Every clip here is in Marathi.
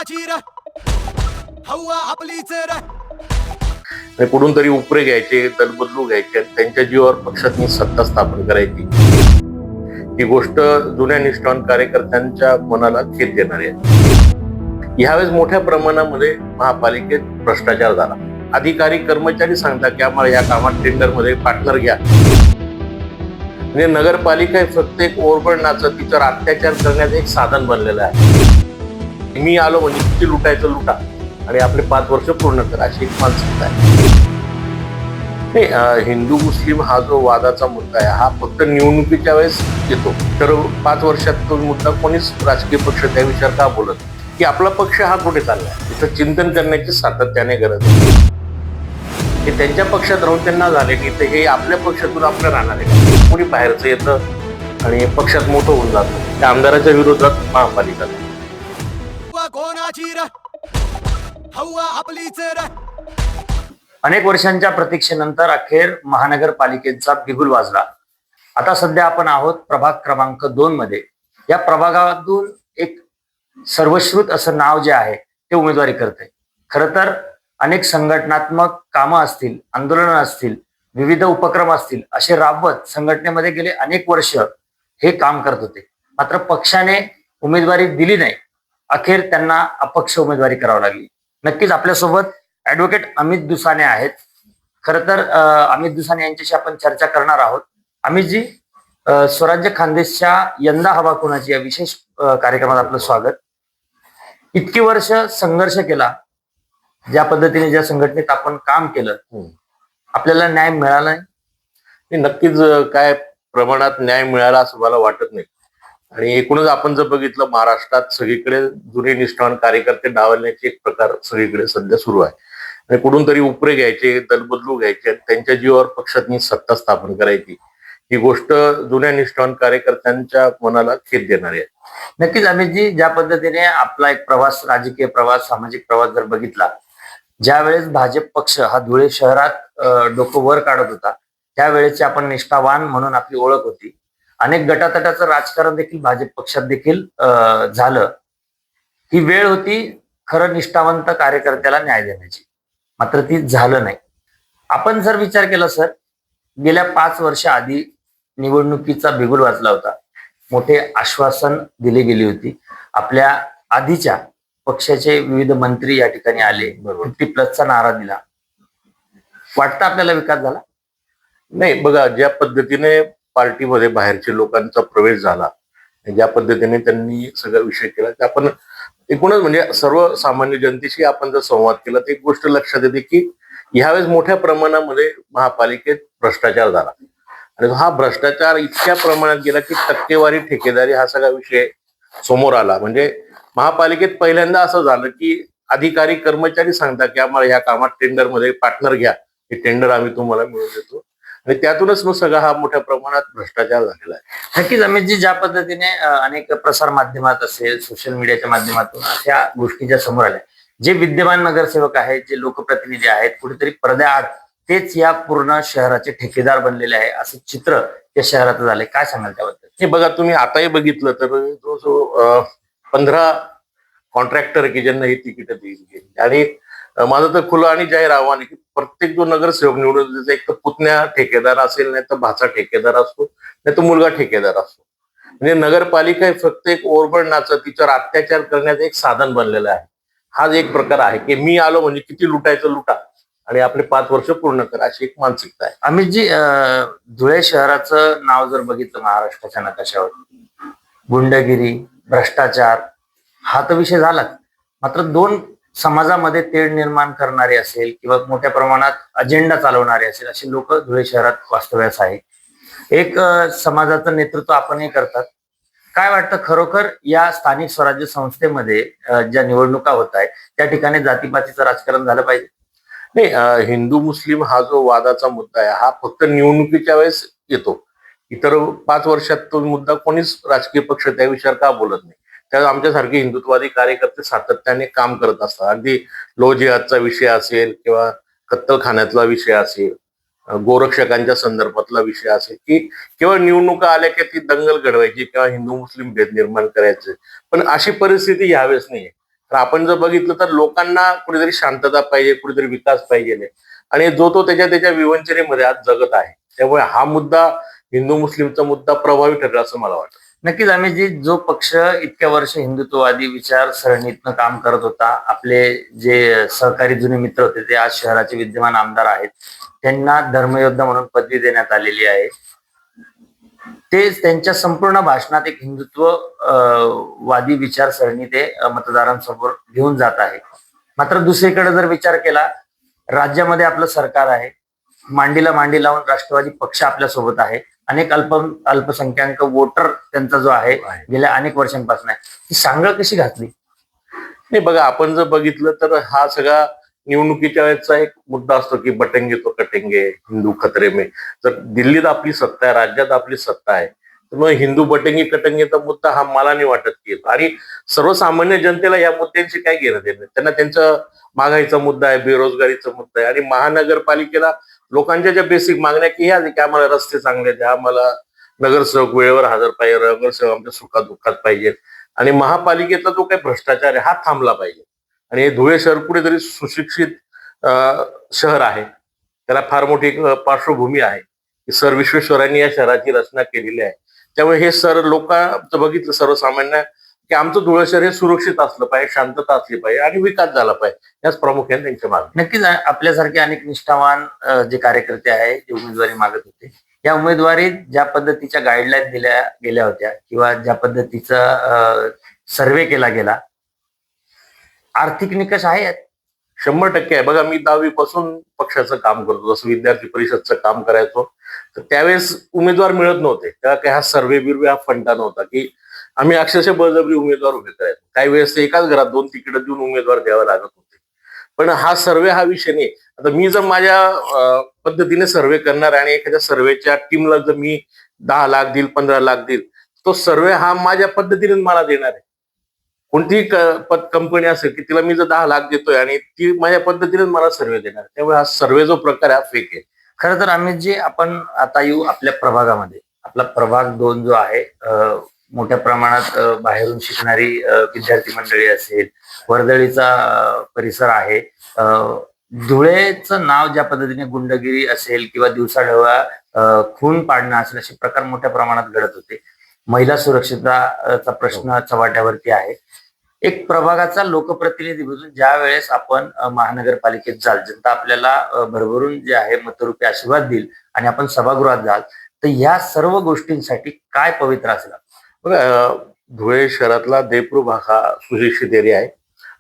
कोणाची र हवा आपलीच र आणि कुठून तरी उपरे घ्यायचे, दलबदलू घ्यायचे, त्यांच्या जीवावर पक्षातनी सत्ता स्थापन करायची, ही गोष्ट जुन्या निष्ठावान कार्यकर्त्यांच्या मनाला खेद देणारी आहे. यावेळेस मोठ्या प्रमाणामध्ये महापालिकेत भ्रष्टाचार झाला. अधिकारी कर्मचारी सांगतात की आम्हाला या कामात टेंडरमध्ये पार्टनर घ्या. म्हणजे नगरपालिका हे फक्त एक ओरबडण्याचं, तिच्यावर अत्याचार करण्याचं एक साधन बनलेलं आहे. मी आलो म्हणजे किती लुटायचं लुटा आणि आपले 5 वर्ष पूर्ण करा, अशी एक मानसिकता आहे. हिंदू मुस्लिम हा जो वादाचा मुद्दा आहे हा फक्त निवडणुकीच्या वेळेस येतो. तर 5 वर्षात तो मुद्दा कोणीच राजकीय पक्ष त्या विचार का बोलत की आपला पक्ष हा कुठे चाललाय, तिथं चिंतन करण्याची सातत्याने गरज आहे. हे त्यांच्या पक्षात राहून त्यांना झाले की हे आपल्या पक्षातून आपलं राहणार आहे. कोणी बाहेरचं येतं आणि पक्षात मोठं होऊन जातं. त्या आमदाराच्या विरोधात महापालिका कोणाची र हवा आपलीच र. अनेक वर्षांच्या प्रतीक्षेनंतर अखेर महानगरपालिकेचा बिगुल वाजला. आता सध्या आपण आहोत प्रभाग क्रमांक 2 मध्ये. या प्रभागातून एक सर्वश्रुत असं नाव जे आहे ते उमेदवारी करते. खरं तर अनेक संघटनात्मक कामं असतील, आंदोलनं असतील, विविध उपक्रम असतील, असे राबवत संघटनेमध्ये गेले अनेक वर्ष हे काम करत होते. मात्र पक्षाने उमेदवारी दिली नाही. अखेर त्यांना अपक्ष उमेदवारी करावी लागली. नक्कीच आपल्यासोबत ऍडव्होकेट अमित दुसाने आहेत. खरं तर अमित दुसाने यांच्याशी आपण चर्चा करणार आहोत. अमितजी, स्वराज्य खानदेशच्या यंदा हवा कोणाची या विशेष कार्यक्रमात आपलं स्वागत. इतकी वर्ष संघर्ष केला, ज्या पद्धतीने ज्या संघटनेत आपण काम केलं, आपल्याला न्याय मिळाला नाही? नक्कीच काय प्रमाणात न्याय मिळाला असं मला वाटत नाही. आणि एकूणच आपण जर बघितलं महाराष्ट्रात सगळीकडे जुने निष्ठावान कार्यकर्ते डावलण्याचे एक प्रकार सगळीकडे सध्या सुरू आहे. आणि कुठून तरी उपरे घ्यायचे, दलबदलू घ्यायचे, त्यांच्या जीवावर पक्षातनी सत्ता स्थापन करायची, ही गोष्ट जुन्या निष्ठावान कार्यकर्त्यांच्या मनाला खेद देणारी आहे. नक्कीच अमितजी, ज्या पद्धतीने आपला एक प्रवास, राजकीय प्रवास, सामाजिक प्रवास जर बघितला, ज्या वेळेस भाजप पक्ष हा धुळे शहरात डोकं वर काढत होता, त्यावेळेची आपण निष्ठावान म्हणून आपली ओळख होती. अनेक गटातटाचं राजकारण देखील भाजप पक्षात देखील झालं. ही वेळ होती खरं निष्ठावंत कार्यकर्त्याला न्याय देण्याची, मात्र ती झालं नाही. आपण जर विचार केला सर, गेल्या 5 वर्ष आधी निवडणुकीचा बिगुल वाजला होता. मोठे आश्वासन दिली गेली होती. आपल्या आधीच्या पक्षाचे विविध मंत्री या ठिकाणी आले, 50+ नारा दिला. वाटतं आपल्याला विकास झाला नाही? बघा, ज्या पद्धतीने पार्टीमध्ये बाहेरच्या लोकांचा प्रवेश झाला, ज्या पद्धतीने त्यांनी सगळा विषय केला, ते आपण एकूणच म्हणजे सर्वसामान्य जनतेशी आपण जर संवाद केला तर एक गोष्ट लक्षात येते की यावेळेस मोठ्या प्रमाणामध्ये महापालिकेत भ्रष्टाचार झाला. आणि हा भ्रष्टाचार इतक्या प्रमाणात गेला की टक्केवारी, ठेकेदारी हा सगळा विषय समोर आला. म्हणजे महापालिकेत पहिल्यांदा असं झालं की अधिकारी कर्मचारी सांगतात की आम्हाला या कामात टेंडरमध्ये पार्टनर घ्या, हे टेंडर आम्ही तुम्हाला मिळवून देतो. आणि त्यातूनच मग सगळा हा मोठ्या प्रमाणात भ्रष्टाचार झालेला आहे. नक्कीच अमितजी, ज्या पद्धतीने अनेक प्रसार माध्यमात असेल, सोशल मीडियाच्या माध्यमातून अशा गोष्टी ज्या समोर आल्या, जे विद्यमान नगरसेवक आहेत, जे लोकप्रतिनिधी आहेत, कुठेतरी पडद्याआड तेच या पूर्ण शहराचे ठेकेदार बनलेले आहे, असं चित्र या शहराचं झालंय. काय सांगाल त्याबद्दल? हे बघा, तुम्ही आताही बघितलं तर जो 15 कॉन्ट्रॅक्टर की ज्यांना ही तिकीट दिली. आणि माझं तर खुलं आणि जाहीर आव्हान आहे की प्रत्येक जो नगरसेवक निवडून, एक तर पुतण्या ठेकेदार असेल, नाही तर भाचा ठेकेदार असतो, नाही तर मुलगा ठेकेदार असतो. म्हणजे नगरपालिका हे फक्त एक ओरबडण्याचं, तिच्यावर अत्याचार करण्याचं एक साधन बनलेलं आहे. हा एक प्रकार आहे की मी आलो म्हणजे किती लुटायचं लुटा आणि आपले 5 वर्ष पूर्ण करा, अशी एक मानसिकता आहे. अमितजी, धुळे शहराचं नाव जर बघितलं महाराष्ट्राच्या नकाशावर, गुंडगिरी, भ्रष्टाचार हा तर विषय झालाच. मात्र 2 समाजामध्ये तेढ निर्माण करणारे असेल किंवा मोठ्या प्रमाणात अजेंडा चालवणारे असेल, असे लोक धुळे शहरात वास्तव्यास आहे. एक समाजाचं नेतृत्व आपणही करतात. काय वाटतं खरोखर या स्थानिक स्वराज्य संस्थेमध्ये ज्या निवडणुका होत आहेत त्या ठिकाणी जातीपातीचं राजकारण झालं पाहिजे? नाही, हिंदू मुस्लिम हा जो वादाचा मुद्दा आहे हा फक्त निवडणुकीच्या वेळेस येतो. इतर 5 वर्षात तो मुद्दा कोणीच राजकीय पक्ष त्या विषयावर का बोलत नाही. त्यावेळेस आमच्यासारखे हिंदुत्ववादी कार्यकर्ते सातत्याने काम करत असतात. अगदी लो जिहादचा विषय असेल किंवा कत्तलखान्यातला विषय असेल, गोरक्षकांच्या संदर्भातला विषय असेल, की केवळ निवडणुका आल्या की ती दंगल घडवायची किंवा हिंदू मुस्लिम भेद निर्माण करायचे. पण अशी परिस्थिती यावेळेस नाहीये. तर आपण जर बघितलं तर लोकांना कुठेतरी शांतता पाहिजे, कुठेतरी विकास पाहिजे, आणि जो तो त्याच्या विवंचनेमध्ये आज जगत आहे. त्यामुळे हा मुद्दा, हिंदू मुस्लिमचा मुद्दा प्रभावी ठरेल असं मला वाटतं. नक्कीच आम्ही जो पक्ष इतक्या वर्ष हिंदुत्ववादी विचारसरणीतनं काम करत होता, आपले जे सहकारी जुने मित्र होते ते आज शहराचे विद्यमान आमदार आहेत, त्यांना धर्मयोद्धा म्हणून पदवी देण्यात आलेली आहे. ते त्यांच्या संपूर्ण भाषणात एक हिंदुत्व वादी विचारसरणी ते मतदारांसमोर घेऊन जात आहे. मात्र दुसरीकडे जर विचार केला, राज्यामध्ये आपलं सरकार आहे, मांडीला मांडी लावून राष्ट्रवादी पक्ष आपल्या सोबत आहे, अनेक अल्पसंख्याक वोटर त्यांचा जो आहे गेल्या अनेक वर्षांपासून आहे, ही सांगळ कशी घातली? नाही बघा, आपण जर बघितलं तर हा सगळा निवडणुकीच्या वेळेचा एक मुद्दा असतो की बटेंगे तो कटेंगे, हिंदू खतरे में. जर दिल्लीत आपली सत्ता आहे, राज्यात आपली सत्ता आहे, तर मग हिंदू बटेंगे कटेंगेचा मुद्दा हा मला नाही वाटत की येतो. आणि सर्वसामान्य जनतेला या मुद्द्यांशी काय घेणं देणं? त्यांना त्यांचा महागाईचा मुद्दा आहे, बेरोजगारीचा मुद्दा आहे, आणि महानगरपालिकेला लोकांच्या ज्या बेसिक मागण्या की ह्या की आम्हाला रस्ते चांगले द्या, आम्हाला नगरसेवक वेळेवर हजर पाहिजे, नगरसेवक आमच्या सुखादुःखात पाहिजे, आणि महापालिकेतला जो काही भ्रष्टाचार आहे हा थांबला पाहिजे. आणि हे धुळे शहर कुठेतरी सुशिक्षित शहर आहे, त्याला फार मोठी पार्श्वभूमी आहे. सर विश्वेश्वरांनी या शहराची रचना केलेली आहे. त्यामुळे हे सर लोकांचं बघितलं सर्वसामान्य की आमचं धुळे शहर हे सुरक्षित असलं पाहिजे, शांतता असली पाहिजे आणि विकास झाला पाहिजे, याच प्रामुख्याने त्यांच्या मागणी. नक्कीच आपल्यासारखे अनेक निष्ठावान जे कार्यकर्ते आहेत, जे उमेदवारी मागत होते, या उमेदवारीत ज्या पद्धतीच्या गाईडलाईन दिल्या गेल्या होत्या किंवा ज्या पद्धतीचा सर्वे केला गेला, आर्थिक निकष आहेत 100% आहे. बघा, मी 10वी पासून पक्षाचं काम करतो, जसं विद्यार्थी परिषदचं काम करायचो, तर त्यावेळेस उमेदवार मिळत नव्हते. तेव्हा काही हा सर्वे बिर्वे हा फंडा नव्हता की आम्ही अक्षरशः बळजबरी उमेदवार उभे करायचो. काही वेळेस एकाच घरात 2 तिकीट देऊन उमेदवार द्यावे लागत होते. पण हा सर्वे हा विषय नाही. आता मी जर माझ्या पद्धतीने सर्वे करणार आणि एखाद्या सर्वेच्या टीमला जर मी 10 लाख देईल, 15 लाख देईल, तो सर्वे हा माझ्या पद्धतीने मला देणार आहे. कोणतीही कंपनी असेल की तिला मी जर 10 लाख देतोय आणि ती माझ्या पद्धतीने मला सर्वे देणार. त्यामुळे हा सर्वे जो प्रकार हा फेक आहे. खरं तर आम्ही जे आपण आता येऊ आपल्या प्रभागामध्ये, आपला प्रभाग 2 जो आहे, मोठ्या प्रमाणात बाहेरून शिकणारी विद्यार्थी मंडळी असेल, वर्दळीचा परिसर आहे. धुळेचं नाव ज्या पद्धतीने गुंडगिरी असेल किंवा दिवसाढवळा खून पाडणं असेल, असे प्रकार मोठ्या प्रमाणात घडत होते. महिला सुरक्षितताचा प्रश्न चव्हाट्यावरती आहे. एक प्रभागाचा लोकप्रतिनिधी म्हणून ज्या वेळेस आपण महानगरपालिकेत जाल, जनता आपल्याला भरभरून जे आहे मतरूपी आशीर्वाद देईल आणि आपण सभागृहात जाल, तर ह्या सर्व गोष्टींसाठी काय पवित्र असेल? बघा, धुळे शहरातला देवपूर भाग हा सुशिक्षित एरिया आहे.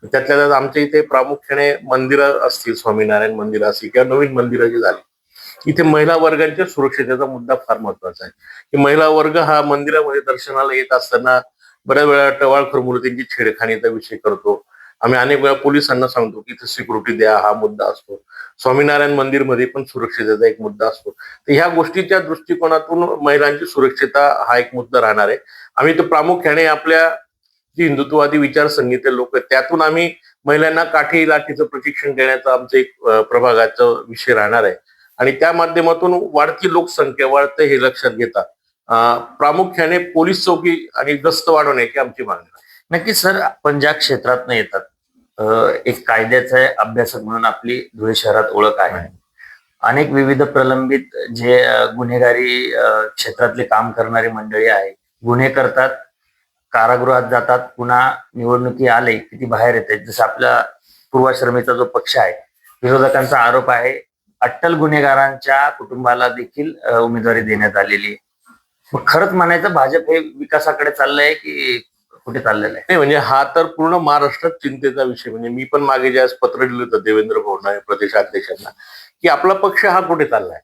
त्यातल्या त्यात आमच्या इथे प्रामुख्याने मंदिरं असतील, स्वामीनारायण मंदिर असतील किंवा नवीन मंदिरं जी झाली, इथे महिला वर्गांच्या सुरक्षितेचा मुद्दा फार महत्वाचा आहे. की महिला वर्ग हा मंदिरामध्ये दर्शनाला येत असताना बऱ्याच वेळा टवाळखोर मूर्तींची छेडखानीचा विषय करतो. आम्ही अनेक वेळा पोलिसांना सांगतो की इथे सिक्युरिटी द्या, हा मुद्दा असतो. स्वामीनारायण मंदिरमध्ये पण सुरक्षितेचा एक मुद्दा असतो. तर ह्या गोष्टीच्या दृष्टिकोनातून महिलांची सुरक्षितता हा एक मुद्दा राहणार आहे. आम्ही तर प्रामुख्याने आपल्या जी हिंदुत्ववादी विचारसरणीचे लोक आहेत त्यातून आम्ही महिलांना काठी लाठीचं प्रशिक्षण देण्याचा आमचा एक प्रभागाचा विषय राहणार आहे. आणि त्या माध्यमातून वाढती लोकसंख्या वाढते हे लक्षात घेता प्रामुख्याने पोलीस चौकी आणि गस्त वाढवण्याची आमची मागणी आहे. नक्कीच सर, आपण ज्या क्षेत्रात येतात, एक कायद्याचा अभ्यासक म्हणून आपली धुळे शहरात ओळख आहे. अनेक विविध प्रलंबित जे गुन्हेगारी क्षेत्रातले काम करणारी मंडळी आहे, गुन्हे करतात, कारागृहात जातात, पुन्हा निवडणुकी आले की ती बाहेर येते. जसं आपला पूर्वाश्रमीचा जो पक्ष आहे, विरोधकांचा आरोप आहे अट्टल गुन्हेगारांच्या कुटुंबाला देखील उमेदवारी देण्यात आलेली आहे. मग खरंच म्हणायचं भाजप हे विकासाकडे चाललंय की कुठे चाललेलं आहे? नाही, म्हणजे हा तर पूर्ण महाराष्ट्रात चिंतेचा विषय. म्हणजे मी पण मागे ज्यावेळेस पत्र दिलं होतं देवेंद्र फडणवीस प्रदेशाध्यक्षांना की आपला पक्ष हा कुठे चाललाय,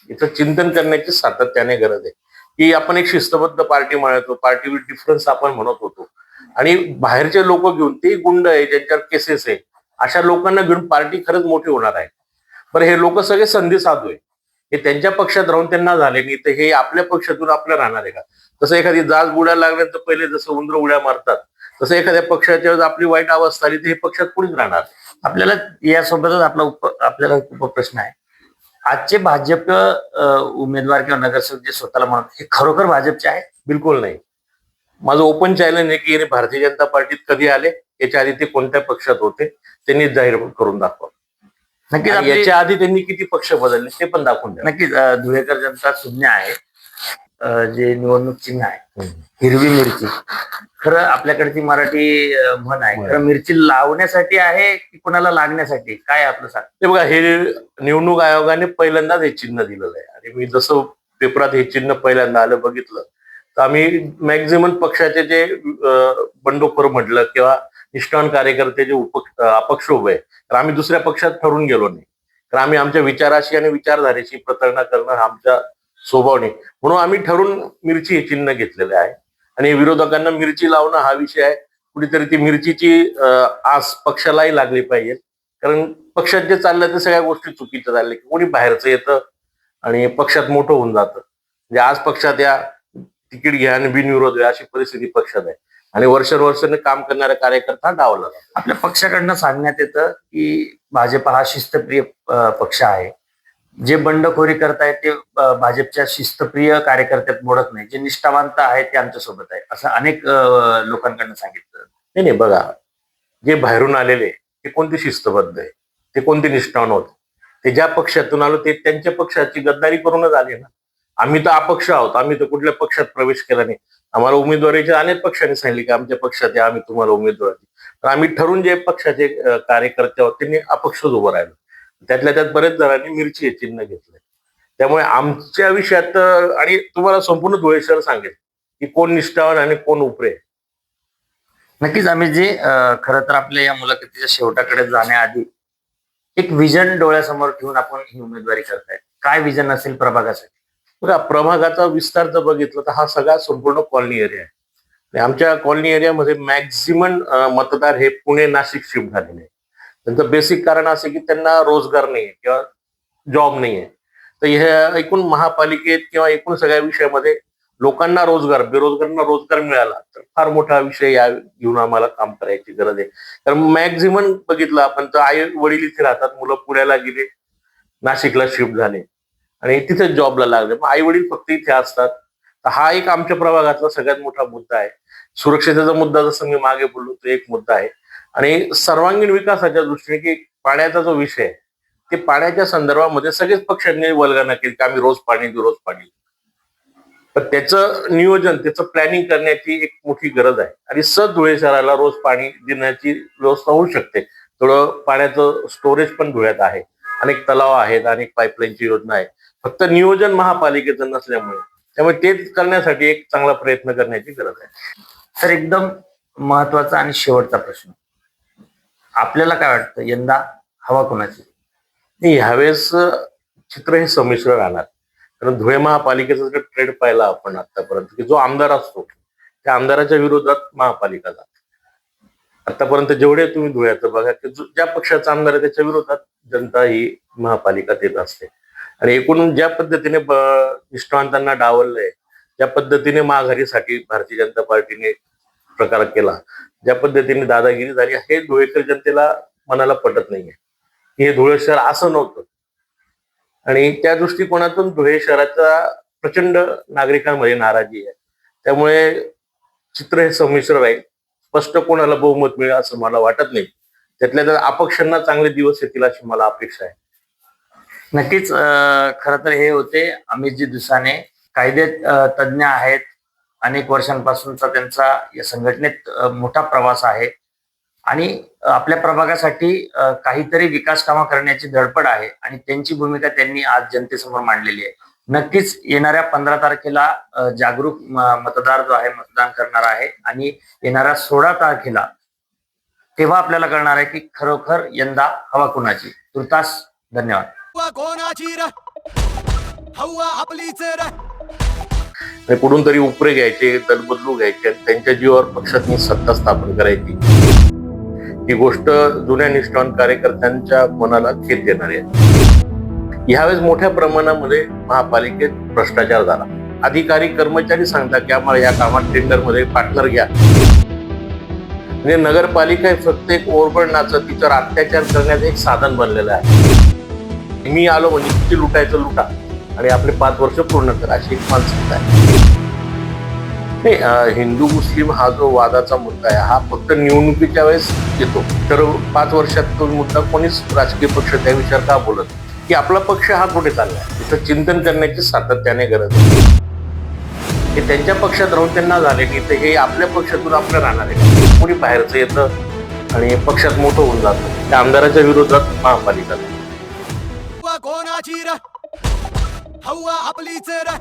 याचं चिंतन करण्याची सातत्याने गरज आहे. की आपण एक शिस्तबद्ध पार्टी म्हणतो, पार्टी विथ डिफरन्स आपण म्हणत होतो, आणि बाहेरचे लोक घेऊन, ते गुंड आहे ज्यांच्यावर केसेस आहे, अशा लोकांना घेऊन पार्टी खरंच मोठी होणार आहे. बरं, हे लोक सगळे संधी साधू आहे. हे त्यांच्या पक्षात राहून त्यांना झाले नाही, तर हे आपल्या पक्षातून आपल्या राहणार आहे का? तसं एखादी जाज बुड्या लागल्यानंतर पहिले जसं उंदर उड्या मारतात, तसं एखाद्या पक्षाच्या आपली वाईट अवस्था आली तर हे पक्षात कुणीच राहणार. आपल्याला यासोबतच आपल्याला प्रश्न आहे, आजचे भाजप उमेदवार किंवा नगरसेवक जे स्वतःला म्हणतात, हे खरोखर भाजपचे आहे? बिलकुल नाही. माझं ओपन चॅलेंज आहे की भारतीय जनता पार्टीत कधी आले, याच्या आधी ते कोणत्या पक्षात होते, त्यांनी जाहीर करून दाखवा. नक्कीच आणि याच्या आधी त्यांनी किती पक्ष बदलले ते पण दाखवून द्या. नक्कीच धुळेकर जनता शून्य आहे. जे निवडणूक चिन्ह आहे हिरवी मिरची, खरं आपल्याकडची मराठी म्हण आहे, खरं मिरची लावण्यासाठी आहे की कोणाला लागण्यासाठी, काय आपलं सांग? ते बघा, हे निवडणूक आयोगाने पहिल्यांदाच हे चिन्ह दिलेलं आहे. आणि मी जसं पेपरात हे चिन्ह पहिल्यांदा आलं बघितलं, तर आम्ही मॅक्झिमम पक्षाचे जे बंडखोर म्हटलं किंवा निष्ठावान कार्यकर्ते जे अपक्ष उभे, तर आम्ही दुसऱ्या पक्षात ठरून गेलो नाही. तर आम्ही आमच्या विचाराशी आणि विचारधारेची प्रतारणा करणं हा आमच्या स्वभाव नाही, म्हणून आम्ही ठरून मिरची हे चिन्ह घेतलेलं आहे. आणि विरोधकांना मिरची लावणं हा विषय आहे. कुठेतरी ती मिरचीची आस पक्षालाही लागली पाहिजे, कारण पक्षात जे चाललं ते सगळ्या गोष्टी चुकीच्या चालल्या की कोणी बाहेरचं येतं आणि पक्षात मोठं होऊन जातं. म्हणजे आज पक्षात या तिकीट घ्या आणि बिनविरोध घ्या अशी परिस्थिती पक्षात आहे. आणि वर्षानुवर्षाने काम करणारा कार्यकर्ता डावला जातो. आपल्या पक्षाकडनं सांगण्यात येतं की भाजप हा शिस्तप्रिय पक्ष आहे. जे बंडखोरी करतायत ते भाजपच्या शिस्तप्रिय कार्यकर्त्यात मोडत नाही. जे निष्ठावंत आहेत ते आमच्या सोबत आहे, असं अनेक लोकांकडनं सांगितलं. नाही नाही, बघा, जे बाहेरून आलेले ते कोणते शिस्तबद्ध आहे, ते कोणते निष्ठावान होते, ते ज्या पक्षातून आलो ते त्यांच्या पक्षाची गद्दारी करूनच आले ना. आम्ही तर अपक्ष आहोत, आम्ही तर कुठल्या पक्षात प्रवेश केला नाही. आम्हाला उमेदवारीच्या अनेक पक्षांनी सांगितले की आमच्या पक्षात या, आम्ही तुम्हाला उमेदवारी. तर आम्ही ठरून जे पक्षाचे कार्यकर्ते आहोत त्यांनी अपक्षच उभं राहिलो. त्यातल्या त्यात बरेच जणांनी मिरची हे चिन्ह घेतलंय. त्यामुळे आमच्या विषयात आणि तुम्हाला संपूर्ण धुळे शहर सांगेल की कोण निष्ठावान आणि कोण उपरे. नक्कीच आम्ही जे खरं तर आपल्या या मुलाखतीच्या शेवटाकडे जाण्याआधी एक विजन डोळ्यासमोर ठेवून आपण ही उमेदवारी करताय. काय विजन असेल प्रभागासाठी? बघा, प्रभागाचा विस्तार जर बघितलं तर हा सगळा संपूर्ण कॉलनी एरिया आहे. आणि आमच्या कॉलनी एरियामध्ये मॅक्झिमम मतदार हे पुणे नाशिक शिफ्ट झालेले आहे. त्यांचं बेसिक कारण असं की त्यांना रोजगार नाहीये किंवा जॉब नाहीये. तर ह्या एकूण महापालिकेत किंवा एकूण सगळ्या विषयामध्ये लोकांना रोजगार, बेरोजगारांना रोजगार मिळाला तर फार मोठा विषय या घेऊन आम्हाला काम करायची गरज आहे. कारण मॅक्झिमम बघितलं आपण तर आई वडील इथे राहतात, मुलं पुण्याला गेले, नाशिकला शिफ्ट झाले आणि तिथे जॉबला लागले, मग आई वडील फक्त इथे असतात. तर हा एक आमच्या प्रभागातला सगळ्यात मोठा मुद्दा आहे. सुरक्षेचा मुद्दा जसं मी मागे बोललो तो एक मुद्दा आहे. आणि सर्वांगीण विकासाच्या दृष्टीने की पाण्याचा जो विषय आहे ते पाण्याच्या संदर्भामध्ये सगळेच पक्षांनी वल्गना केली की आम्ही रोज पाणी देऊ, रोज पाणी. पण त्याचं नियोजन, त्याचं प्लॅनिंग करण्याची एक मोठी गरज आहे. आणि धुळे शहराला रोज पाणी देण्याची व्यवस्था होऊ शकते. थोडं पाण्याचं स्टोरेज पण धुळ्यात आहे, अनेक तलाव आहेत, अनेक पाईपलाईनची योजना आहे. फक्त नियोजन महापालिकेचं नसल्यामुळे, त्यामुळे ते करण्यासाठी एक चांगला प्रयत्न करण्याची गरज आहे. तर एकदम महत्वाचा आणि शेवटचा प्रश्न, आपल्याला काय वाटतं यंदा हवा कोणाची? ह्यावेळेस चित्र हे संमिश्र राहणार. कारण धुळे महापालिकेचा जर ट्रेंड पाहिला आपण आतापर्यंत की जो आमदार असतो त्या आमदाराच्या विरोधात महापालिका जाते. आतापर्यंत जेवढे तुम्ही धुळ्याचं बघा की ज्या पक्षाचा आमदार आहे त्याच्या विरोधात जनता ही महापालिका देत असते. आणि एकूण ज्या पद्धतीने निष्ठावंतांना डावललंय, ज्या पद्धतीने माघारीसाठी भारतीय जनता पार्टीने प्रकार केला, ज्या पद्धतीने दादागिरी झाली, हे धुळेकर जनतेला मनाला पटत नाहीये. हे धुळे शहर असं नव्हतं. आणि त्या दृष्टिकोनातून धुळे शहराचा प्रचंड नागरिकांमध्ये नाराजी आहे. त्यामुळे चित्र हे संमिश्र राहील. स्पष्ट कोणाला बहुमत मिळेल असं मला वाटत नाही. त्यातल्या त्यात अपक्षांना चांगले दिवस येतील अशी मला अपेक्षा आहे. नक्कीच. खरं तर हे होते अमितजी दुसाने, कायदे तज्ज्ञ आहेत. अनेक वर्षांपासूनचा त्यांचा या संघटनेत मोठा प्रवास आहे आणि आपल्या प्रभागासाठी काहीतरी विकास कामं करण्याची धडपड आहे आणि त्यांची भूमिका त्यांनी आज जनतेसमोर मांडलेली आहे. नक्कीच येणाऱ्या 15 तारखेला जागरूक मतदार जो आहे मतदान करणार आहे आणि येणाऱ्या 16 तारखेला तेव्हा आपल्याला कळणार आहे की खरोखर यंदा हवा कुणाची. तुर्तास धन्यवाद. हवा कोणाची रे, हवा आपलीच रे. आणि कुठून तरी उपरे घ्यायचे, दलबदलू घ्यायचे, त्यांच्या जीवावर पक्षात सत्ता स्थापन करायची, ही गोष्ट जुन्या निष्ठावान कार्यकर्त्यांच्या मनाला खेद देणारी आहे. यावेळेस मोठ्या प्रमाणामध्ये महापालिकेत भ्रष्टाचार झाला. अधिकारी कर्मचारी सांगतात की आम्हाला या कामात टेंडरमध्ये पार्टनर घ्या. म्हणजे नगरपालिका हे फक्त एक ओरबडण्याचं, तिच्यावर अत्याचार करण्याचं एक साधन बनलेलं आहे. मी आलो म्हणजे किती लुटायचं लुटा आणि आपले 5 वर्ष पूर्ण करा अशी एक मानसिकता आहे. नाही, हिंदू मुस्लिम हा जो वादाचा मुद्दा आहे हा फक्त निवडणुकीच्या वेळेस येतो. तर 5 वर्षात तो मुद्दा कोणीच राजकीय पक्ष त्या विचार का बोलत की आपला पक्ष हा कुठे चाललाय, तिथं चिंतन करण्याची सातत्याने गरज आहे. हे त्यांच्या पक्षात राहून त्यांना झाले की ते हे आपल्या पक्षातून आपलं राहणार आहे. कोणी बाहेरचं येतं आणि पक्षात मोठं होऊन जातं. त्या आमदाराच्या विरोधात महापालिका कोणाची र हवा आपलीच र